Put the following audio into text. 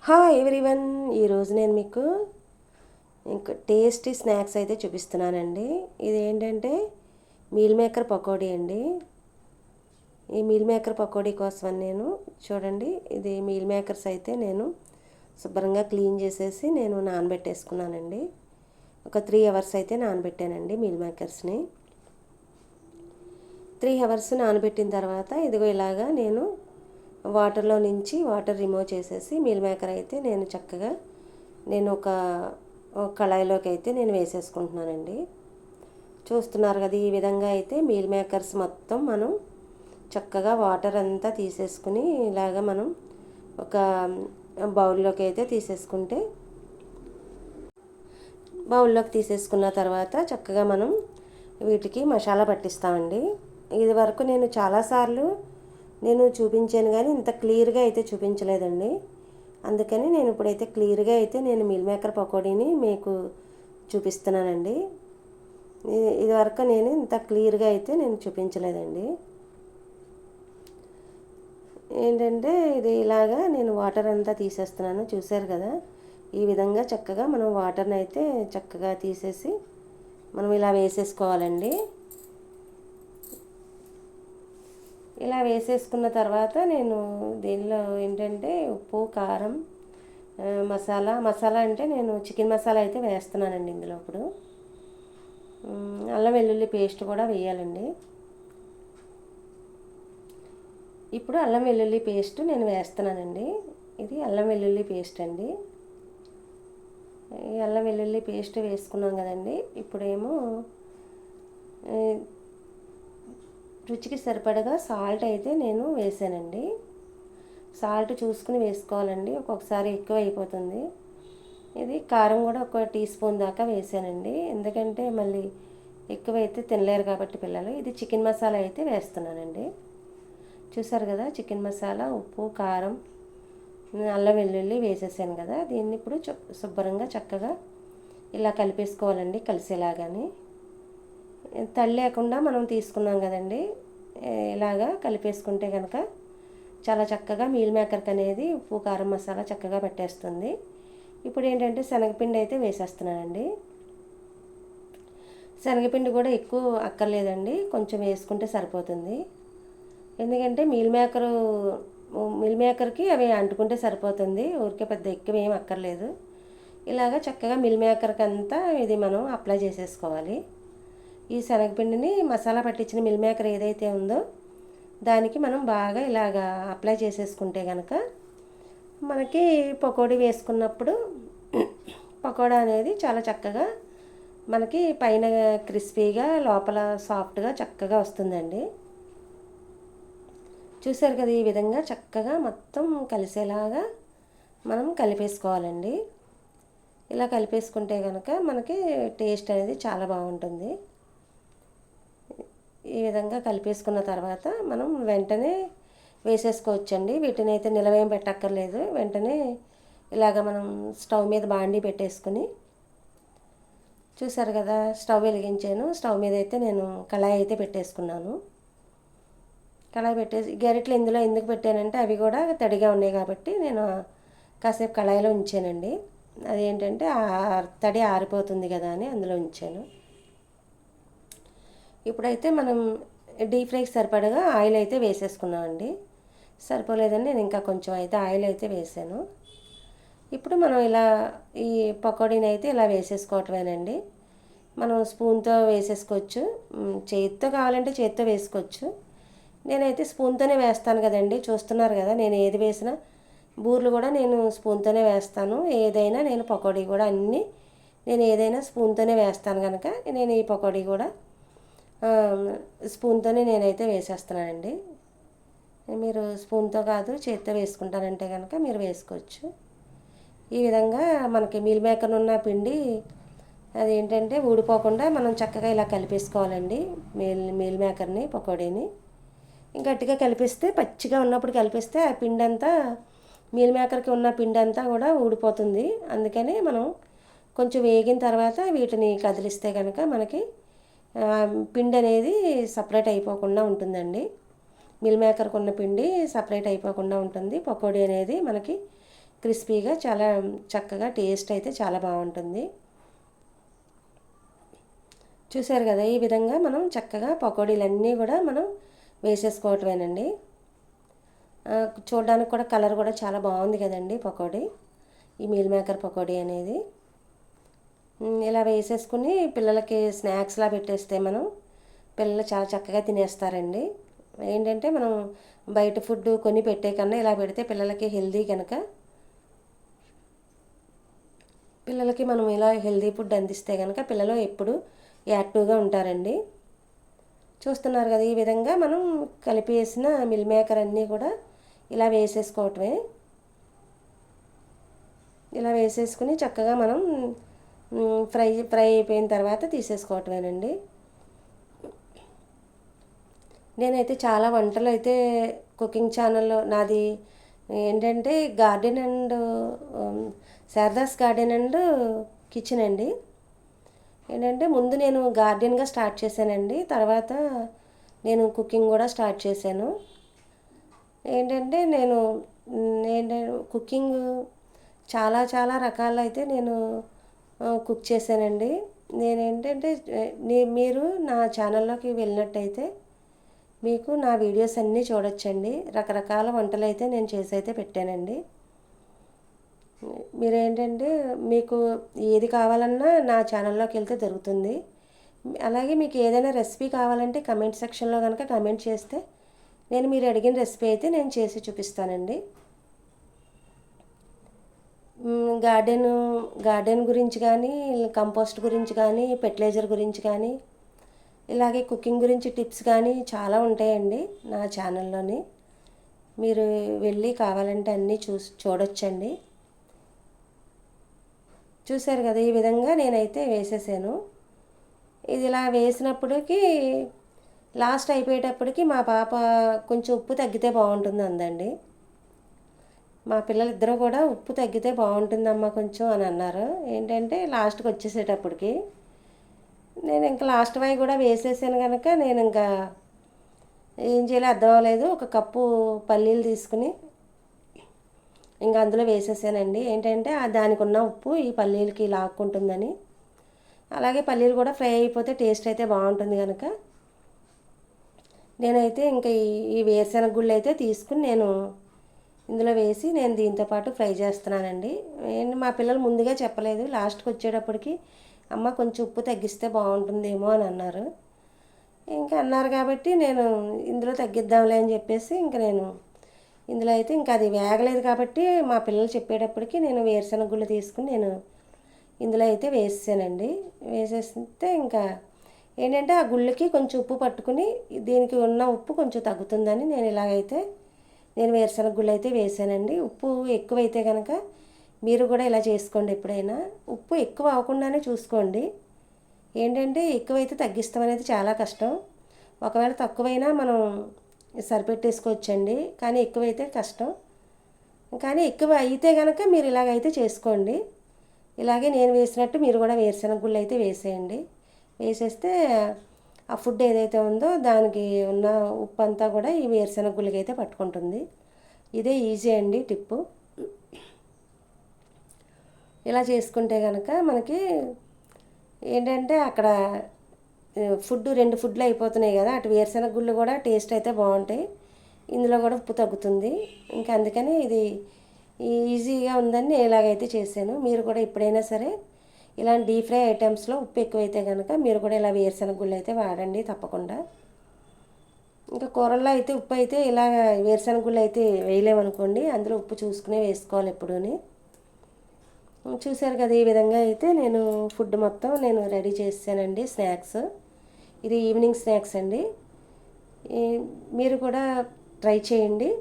Hi everyone. ఈరోజు నేను మీకు ఇంకా టేస్టీ స్నాక్స్ అయితే చూపిస్తున్నానండి. ఇది ఏంటంటే మీల్ మేకర్ పకోడీ అండి. ఈ మీల్ మేకర్ పకోడీ కోసం నేను చూడండి, ఇది మీల్ మేకర్స్ అయితే నేను శుభ్రంగా క్లీన్ చేసేసి నేను నానబెట్టేసుకున్నానండి. ఒక 3 అవర్స్ అయితే నానబెట్టానండి మీల్ మేకర్స్ని. 3 అవర్స్ నానబెట్టిన తర్వాత ఇదిగో ఇలాగా నేను వాటర్లో నుంచి వాటర్ రిమూవ్ చేసేసి మీల్ మేకర్ అయితే నేను చక్కగా ఒక కళాయిలోకి అయితే నేను వేసేసుకుంటున్నానండి. చూస్తున్నారు కదా, ఈ విధంగా అయితే మీల్ మేకర్స్ మొత్తం మనం చక్కగా వాటర్ అంతా తీసేసుకుని ఇలాగ మనం ఒక బౌల్లోకి అయితే తీసేసుకున్న తర్వాత చక్కగా మనం వీటికి మసాలా పట్టిస్తామండి. ఇది వరకు నేను చాలాసార్లు చూపించాను కానీ ఇంత క్లియర్గా అయితే చూపించలేదండి. అందుకని నేను ఇప్పుడైతే క్లియర్గా అయితే నేను మీల్ మేకర్ పకోడీని మీకు చూపిస్తున్నానండి. ఇది వరకు నేను ఇంత క్లియర్గా అయితే నేను చూపించలేదండి. ఏంటంటే ఇది ఇలాగా నేను వాటర్ అంతా తీసేస్తున్నాను, చూశారు కదా. ఈ విధంగా చక్కగా మనం వాటర్ని అయితే చక్కగా తీసేసి మనం ఇలా వేసేసుకోవాలండి. ఇలా వేసేసుకున్న తర్వాత నేను దీనిలో ఏంటంటే ఉప్పు, కారం, మసాలా అంటే నేను చికెన్ మసాలా అయితే వేస్తున్నానండి ఇందులో. ఇప్పుడు అల్లం వెల్లుల్లి పేస్ట్ కూడా వేయాలండి. ఇప్పుడు అల్లం వెల్లుల్లి పేస్ట్ నేను వేస్తున్నానండి. ఇది అల్లం వెల్లుల్లి పేస్ట్ అండి. ఈ అల్లం వెల్లుల్లి పేస్ట్ వేసుకున్నాం కదండి. ఇప్పుడేమో రుచికి సరిపడగా సాల్ట్ అయితే నేను వేసానండి. సాల్ట్ చూసుకుని వేసుకోవాలండి, ఒక్కొక్కసారి ఎక్కువ అయిపోతుంది. ఇది కారం కూడా 1 టీ స్పూన్ దాకా వేసానండి, ఎందుకంటే మళ్ళీ ఎక్కువైతే తినలేరు కాబట్టి పిల్లలు. ఇది చికెన్ మసాలా అయితే వేస్తున్నానండి. చూసారు కదా, చికెన్ మసాలా, ఉప్పు, కారం, అల్లం వెల్లుల్లి వేసేసాను కదా. దీన్ని ఇప్పుడు శుభ్రంగా చక్కగా ఇలా కలిపేసుకోవాలండి, కలిసేలాగాని. తడి లేకుండా మనం తీసుకున్నాం కదండి. ఇలాగా కలిపేసుకుంటే కనుక చాలా చక్కగా మీల్ మేకర్కి అనేది ఉప్పు, కారం, మసాలా చక్కగా పెట్టేస్తుంది. ఇప్పుడు ఏంటంటే శనగపిండి అయితే వేసేస్తున్నానండి. శనగపిండి కూడా ఎక్కువ అక్కర్లేదండి, కొంచెం వేసుకుంటే సరిపోతుంది. ఎందుకంటే మీల్ మేకర్కి అవి అంటుకుంటే సరిపోతుంది, ఊరికే పెద్ద ఎక్కువ ఏం అక్కర్లేదు. ఇలాగా చక్కగా మీల్ మేకర్కి అంతా ఇది మనం అప్లై చేసేసుకోవాలి. ఈ శనగపిండిని మసాలా పట్టించిన మిల్ మేకర్ ఏదైతే ఉందో దానికి మనం బాగా ఇలాగా అప్లై చేసేసుకుంటే కనుక మనకి పకోడీ వేసుకున్నప్పుడు పకోడా అనేది చాలా చక్కగా మనకి పైన క్రిస్పీగా, లోపల సాఫ్ట్గా చక్కగా వస్తుందండి. చూసారు కదా, ఈ విధంగా చక్కగా మొత్తం కలిసేలాగా మనం కలిపేసుకోవాలండి. ఇలా కలిపేసుకుంటే కనుక మనకి టేస్ట్ అనేది చాలా బాగుంటుంది. ఈ విధంగా కలిపేసుకున్న తర్వాత మనం వెంటనే వేసేసుకోవచ్చండి. వీటిని అయితే నిలవేం పెట్టక్కర్లేదు. వెంటనే ఇలాగ మనం స్టవ్ మీద బాండీ పెట్టేసుకుని, చూసారు కదా, స్టవ్ వెలిగించాను. స్టవ్ మీద అయితే నేను కళాయి అయితే పెట్టేసుకున్నాను. కళాయి పెట్టేసి గరిటెలు ఇందులో ఎందుకు పెట్టానంటే అవి కూడా తడిగా ఉన్నాయి కాబట్టి నేను కాసేపు కళాయిలో ఉంచానండి. అదేంటంటే తడి ఆరిపోతుంది కదా అని అందులో ఉంచాను. ఇప్పుడైతే మనం డీప్ ఫ్రైకి సరిపడగా ఆయిల్ అయితే వేసేసుకున్నామండి. సరిపోలేదని నేను ఇంకా కొంచెం అయితే ఆయిల్ అయితే వేసాను. ఇప్పుడు మనం ఇలా ఈ పకోడీని అయితే ఇలా వేసేసుకోవటమేనండి. మనం స్పూన్తో వేసేసుకోవచ్చు, చేతితో కావాలంటే చేతితో వేసుకోవచ్చు. నేనైతే స్పూన్తోనే వేస్తాను కదండి, చూస్తున్నారు కదా. నేను ఏది వేసినా బూర్లు కూడా నేను స్పూన్తోనే వేస్తాను. ఏదైనా నేను పకోడీ కూడా అన్నీ నేను ఏదైనా స్పూన్తోనే వేస్తాను కనుక నేను ఈ పకోడీ కూడా స్పూన్తోనే నేనైతే వేసేస్తున్నానండి. మీరు స్పూన్తో కాదు చేత్తో వేసుకుంటానంటే కనుక మీరు వేసుకోవచ్చు. ఈ విధంగా మనకి మీల్ మేకర్ ఉన్న పిండి అదేంటంటే ఊడిపోకుండా మనం చక్కగా ఇలా కలిపేసుకోవాలండి. మీల్ మేకర్ని, పకోడీని గట్టిగా కలిపిస్తే, పచ్చిగా ఉన్నప్పుడు కలిపిస్తే ఆ పిండి అంతా మీల్ మేకర్కి ఉన్న పిండి అంతా కూడా ఊడిపోతుంది. అందుకని మనం కొంచెం వేగిన తర్వాత వీటిని కదిలిస్తే కనుక మనకి పిండి అనేది సపరేట్ అయిపోకుండా ఉంటుందండి. మిల్ మేకర్కి ఉన్న పిండి సపరేట్ అయిపోకుండా ఉంటుంది. పకోడీ అనేది మనకి క్రిస్పీగా చాలా చక్కగా టేస్ట్ అయితే చాలా బాగుంటుంది. చూసారు కదా, ఈ విధంగా మనం చక్కగా పకోడీలన్నీ కూడా మనం వేసేసుకోవటమేనండి. చూడడానికి కూడా కలర్ కూడా చాలా బాగుంది కదండి పకోడీ, ఈ మీల్ మేకర్ పకోడీ అనేది. ఇలా వేసేసుకుని పిల్లలకి స్నాక్స్లా పెట్టేస్తే పిల్లలు చాలా చక్కగా తినేస్తారండి. ఏంటంటే మనం బయట ఫుడ్ కొని పెట్టే కన్నా ఇలా పెడితే పిల్లలకి హెల్దీ కనుక, పిల్లలకి మనం ఇలా హెల్దీ ఫుడ్ అందిస్తే కనుక పిల్లలు ఎప్పుడు యాక్టివ్గా ఉంటారండి. చూస్తున్నారు కదా, ఈ విధంగా మనం కలిపి వేసిన మిల్ మేకర్ అన్నీ కూడా ఇలా వేసేసుకోవటమే. ఇలా వేసేసుకుని చక్కగా మనం ఫ్రై అయిపోయిన తర్వాత తీసేసుకోవటమేనండి. నేనైతే చాలా వంటలు అయితే కుకింగ్ ఛానల్లో నాది ఏంటంటే garden and Sharada's garden and kitchen అండి. ఏంటంటే ముందు నేను గార్డెన్గా స్టార్ట్ చేశానండి, తర్వాత నేను కుకింగ్ కూడా స్టార్ట్ చేశాను. ఏంటంటే నేను కుకింగ్ చాలా చాలా రకాలు అయితే నేను కుక్ చేశానండి. నేనేంటంటే మీరు నా ఛానల్లోకి వెళ్ళినట్టయితే మీకు నా వీడియోస్ అన్నీ చూడొచ్చండి. రకరకాల వంటలు అయితే నేను చేసి అయితే పెట్టానండి. మీరేంటంటే మీకు ఏది కావాలన్నా నా ఛానల్లోకి వెళ్తే దొరుకుతుంది. అలాగే మీకు ఏదైనా రెసిపీ కావాలంటే కమెంట్ సెక్షన్లో కనుక కమెంట్ చేస్తే నేను మీరు అడిగిన రెసిపీ అయితే నేను చేసి చూపిస్తానండి. గార్డెన్ గురించి కానీ, కంపోస్ట్ గురించి కానీ, ఫెర్టిలైజర్ గురించి కానీ, ఇలాగే కుకింగ్ గురించి టిప్స్ కానీ చాలా ఉంటాయండి నా ఛానల్లోని. మీరు వెళ్ళి కావాలంటే అన్నీ చూడొచ్చండి. చూశారు కదా, ఈ విధంగా నేనైతే వేసేసాను. ఇది ఇలా వేసినప్పటికీ లాస్ట్ అయిపోయేటప్పటికి మా పాప కొంచెం ఉప్పు తగ్గితే బాగుంటుంది అందండి. మా పిల్లలిద్దరూ కూడా ఉప్పు తగ్గితే బాగుంటుందమ్మా కొంచెం అని అన్నారు. ఏంటంటే లాస్ట్కి వచ్చేసేటప్పటికి నేను ఇంకా లాస్ట్ వై కూడా వేసేసాను కనుక నేను ఇంకా ఏం చేయాలో అర్థం అవ్వలేదు. ఒక కప్పు పల్లీలు తీసుకుని ఇంకా అందులో వేసేసానండి. ఏంటంటే దానికి ఉన్న ఉప్పు ఈ పల్లీలకి లాక్కుంటుందని. అలాగే పల్లీలు కూడా ఫ్రై అయిపోతే టేస్ట్ అయితే బాగుంటుంది కనుక నేనైతే ఇంకా ఈ వేరుశెనగ గుళ్ళు అయితే తీసుకుని నేను ఇందులో వేసి నేను దీంతోపాటు ఫ్రై చేస్తున్నానండి. మా పిల్లలు ముందుగా చెప్పలేదు, లాస్ట్కి వచ్చేటప్పటికి అమ్మ కొంచెం ఉప్పు తగ్గిస్తే బాగుంటుందేమో అని అన్నారు. ఇంకా అన్నారు కాబట్టి నేను ఇందులో తగ్గిద్దాంలే అని చెప్పేసి ఇంకా నేను ఇందులో అయితే ఇంకా అది వేగలేదు కాబట్టి మా పిల్లలు చెప్పేటప్పటికి నేను వేరుశెనగ గుళ్ళు తీసుకుని నేను ఇందులో అయితే వేసేసానండి. వేసేస్తే ఇంకా ఏంటంటే ఆ గుళ్ళకి కొంచెం ఉప్పు పట్టుకుని దీనికి ఉన్న ఉప్పు కొంచెం తగ్గుతుందని నేను ఇలాగైతే నేను వేరుశెనగ గుళ్ళు అయితే వేసానండి. ఉప్పు ఎక్కువైతే కనుక మీరు కూడా ఇలా చేసుకోండి. ఎప్పుడైనా ఉప్పు ఎక్కువ అవ్వకుండానే చూసుకోండి. ఏంటంటే ఎక్కువైతే తగ్గిస్తాం అనేది చాలా కష్టం. ఒకవేళ తక్కువైనా మనం సరిపెట్టేసుకోవచ్చండి, కానీ ఎక్కువైతే కష్టం. కానీ ఎక్కువ అయితే కనుక మీరు ఇలాగైతే చేసుకోండి. ఇలాగే నేను వేసినట్టు మీరు కూడా వేరుశెనగ గుళ్ళు అయితే వేసేయండి. వేసేస్తే ఆ ఫుడ్ ఏదైతే ఉందో దానికి ఉన్న ఉప్పు అంతా కూడా ఈ వేరుశెనగ గుళ్ళకి అయితే పట్టుకుంటుంది. ఇదే ఈజీ అండి టిప్పు. ఇలా చేసుకుంటే కనుక మనకి ఏంటంటే అక్కడ రెండు ఫుడ్లు అయిపోతున్నాయి కదా, అటు వేరుశెనగ గుళ్ళు కూడా టేస్ట్ అయితే బాగుంటాయి, ఇందులో కూడా ఉప్పు తగ్గుతుంది. ఇంకా అందుకని ఇది ఈజీగా ఉందని నేను ఇలాగైతే చేశాను. మీరు కూడా ఎప్పుడైనా సరే ఇలాంటి డీప్ ఫ్రై ఐటమ్స్లో ఉప్పు ఎక్కువైతే కనుక మీరు కూడా ఇలా వేరుశెనగ గుళ్ళు అయితే వాడండి తప్పకుండా. ఇంకా కూరల్లో అయితే ఉప్పు అయితే ఇలా వేరుశెనగ గుళ్ళు అయితే వేయలేమనుకోండి, అందులో ఉప్పు చూసుకునే వేసుకోవాలి ఎప్పుడూని. చూశారు కదా, ఈ విధంగా అయితే నేను ఫుడ్ మొత్తం నేను రెడీ చేసానండి. స్నాక్స్, ఇది ఈవినింగ్ స్నాక్స్ అండి. మీరు కూడా ట్రై చేయండి.